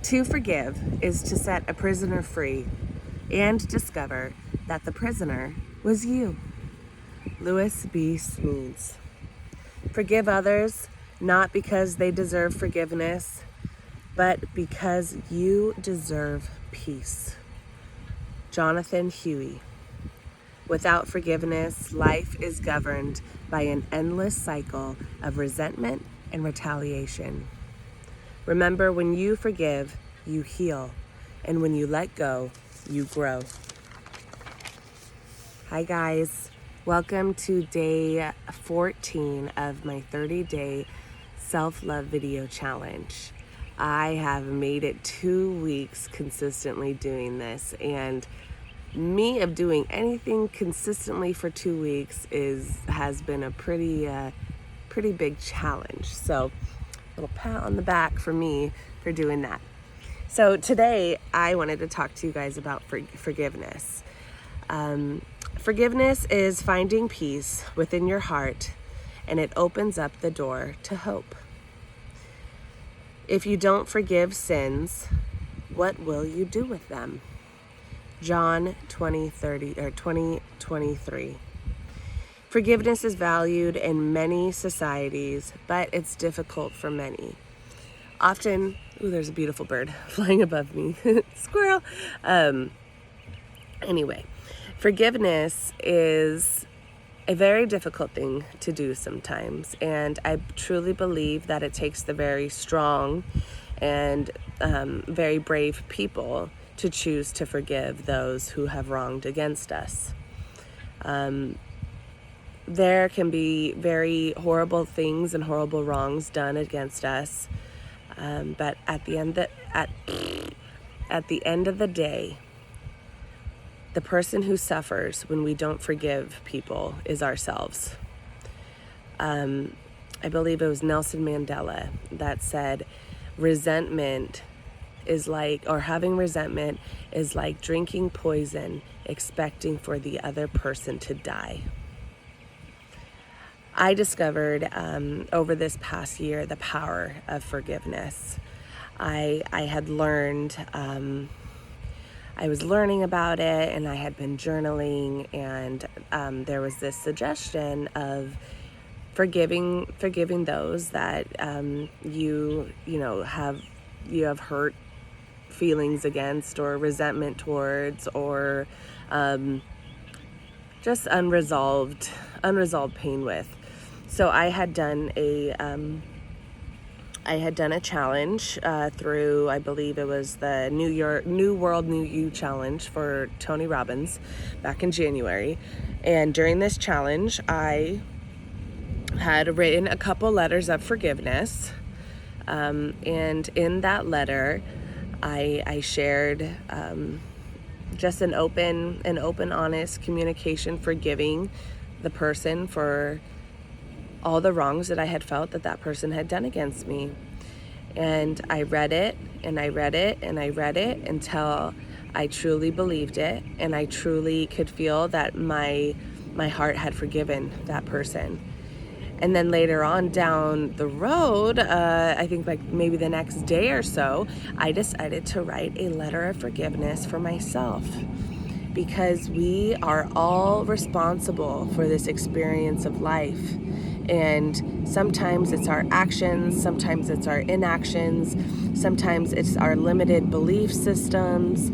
To forgive is to set a prisoner free and discover that the prisoner was you. Louis B. Smedes. Forgive others not because they deserve forgiveness, but because you deserve peace. Jonathan Huey. Without forgiveness, life is governed by an endless cycle of resentment and retaliation. Remember, when you forgive, you heal, and when you let go, you grow. Hi guys, welcome to day 14 of my 30-day self-love video challenge. I have made it 2 weeks consistently doing this, and me of doing anything consistently for 2 weeks has been a pretty big challenge. So a little pat on the back for me for doing that. So today I wanted to talk to you guys about forgiveness. Forgiveness is finding peace within your heart, and it opens up the door to hope. If you don't forgive sins, what will you do with them? John 20:23. Forgiveness is valued in many societies, but it's difficult for many. Often, there's a beautiful bird flying above me. Squirrel. Anyway, forgiveness is a very difficult thing to do sometimes, and I truly believe that it takes the very strong and very brave people to choose to forgive those who have wronged against us. There can be very horrible things and horrible wrongs done against us, but at the end of the day, the person who suffers when we don't forgive people is ourselves. I believe it was Nelson Mandela that said, having resentment is like drinking poison, expecting for the other person to die. I discovered over this past year the power of forgiveness. I had learned, I was learning about it, and I had been journaling, and there was this suggestion of forgiving those that you have hurt feelings against, or resentment towards, or just unresolved pain with. So I had done a challenge through, I believe it was the New World New You challenge for Tony Robbins back in January. And during this challenge, I had written a couple letters of forgiveness. And in that letter, I shared just an open, honest communication, forgiving the person for all the wrongs that I had felt that person had done against me. And I read it, and I read it, and I read it until I truly believed it, and I truly could feel that my heart had forgiven that person. And then later on down the road, I think like maybe the next day or so, I decided to write a letter of forgiveness for myself, because we are all responsible for this experience of life. And sometimes it's our actions, sometimes it's our inactions, sometimes it's our limited belief systems.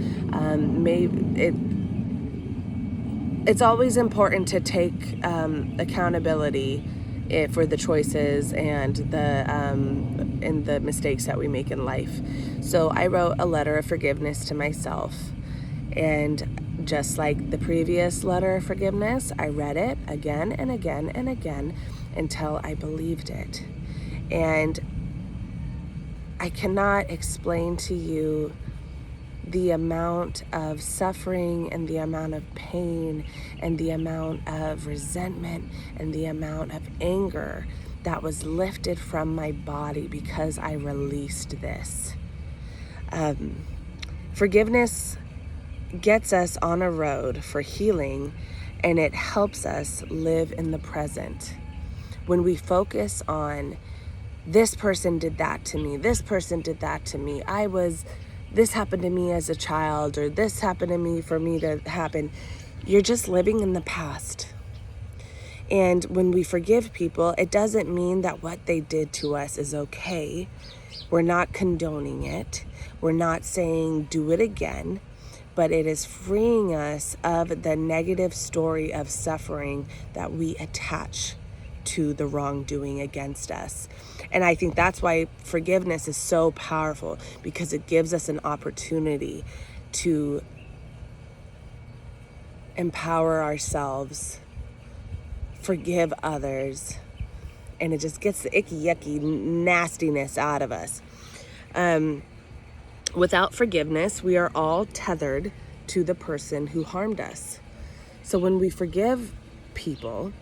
It's always important to take accountability for the choices and the mistakes that we make in life. So I wrote a letter of forgiveness to myself, and just like the previous letter of forgiveness, I read it again and again and again until I believed it. And I cannot explain to you the amount of suffering and the amount of pain and the amount of resentment and the amount of anger that was lifted from my body because I released this. Forgiveness gets us on a road for healing, and it helps us live in the present. When we focus on this person did that to me, this person did that to me, this happened to me as a child, or this happened to me for me to happen. You're just living in the past. And when we forgive people, it doesn't mean that what they did to us is okay. We're not condoning it. We're not saying do it again, but it is freeing us of the negative story of suffering that we attach to the wrongdoing against us. And I think that's why forgiveness is so powerful, because it gives us an opportunity to empower ourselves, forgive others, and it just gets the icky, yucky nastiness out of us. Without forgiveness, we are all tethered to the person who harmed us. So when we forgive people,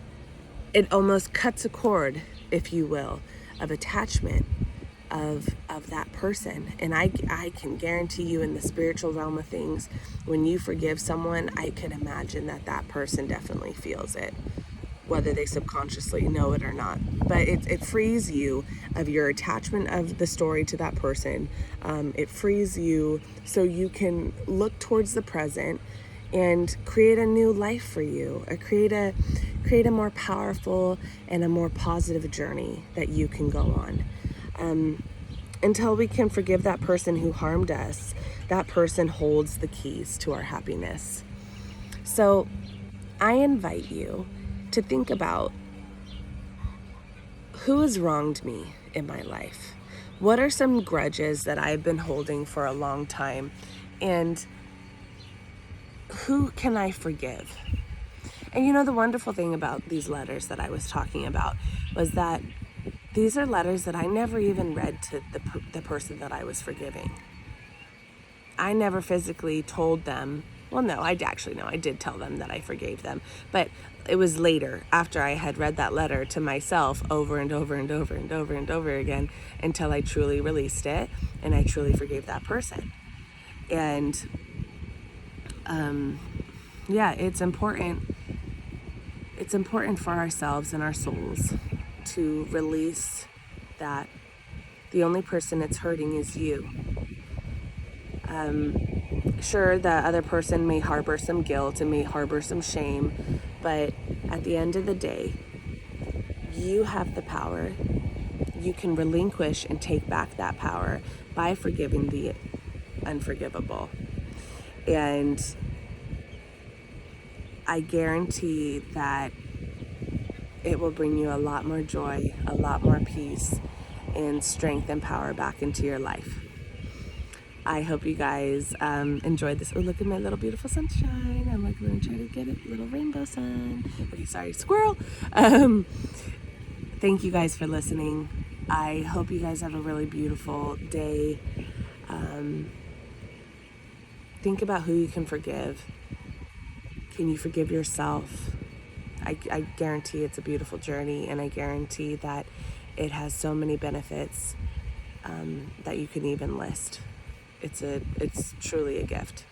it almost cuts a cord, if you will, of attachment of that person. And I can guarantee you, in the spiritual realm of things, when you forgive someone, I could imagine that person definitely feels it, whether they subconsciously know it or not. But it frees you of your attachment of the story to that person. It frees you so you can look towards the present and create a new life for you, or create a more powerful and a more positive journey that you can go on. Until we can forgive that person who harmed us, that person holds the keys to our happiness. So I invite you to think about, who has wronged me in my life? What are some grudges that I've been holding for a long time? And who can I forgive? And you know, the wonderful thing about these letters that I was talking about was that these are letters that I never even read to the person that I was forgiving. I never physically told them, well, no, I did tell them that I forgave them, but it was later, after I had read that letter to myself over and over and over and over and over again, until I truly released it and I truly forgave that person. And yeah, it's important for ourselves and our souls to release that the only person that's hurting is you. Sure, the other person may harbor some guilt and may harbor some shame, but at the end of the day, you have the power. You can relinquish and take back that power by forgiving the unforgivable. And I guarantee that it will bring you a lot more joy, a lot more peace, and strength and power back into your life. I hope you guys enjoyed this. Oh, look at my little beautiful sunshine. I'm like going to try to get a little rainbow sun. Okay, sorry, squirrel. Thank you guys for listening. I hope you guys have a really beautiful day. Think about who you can forgive. Can you forgive yourself? I guarantee it's a beautiful journey, and I guarantee that it has so many benefits that you can even list. It's truly a gift.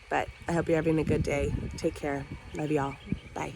But I hope you're having a good day. Take care. Love y'all. Bye.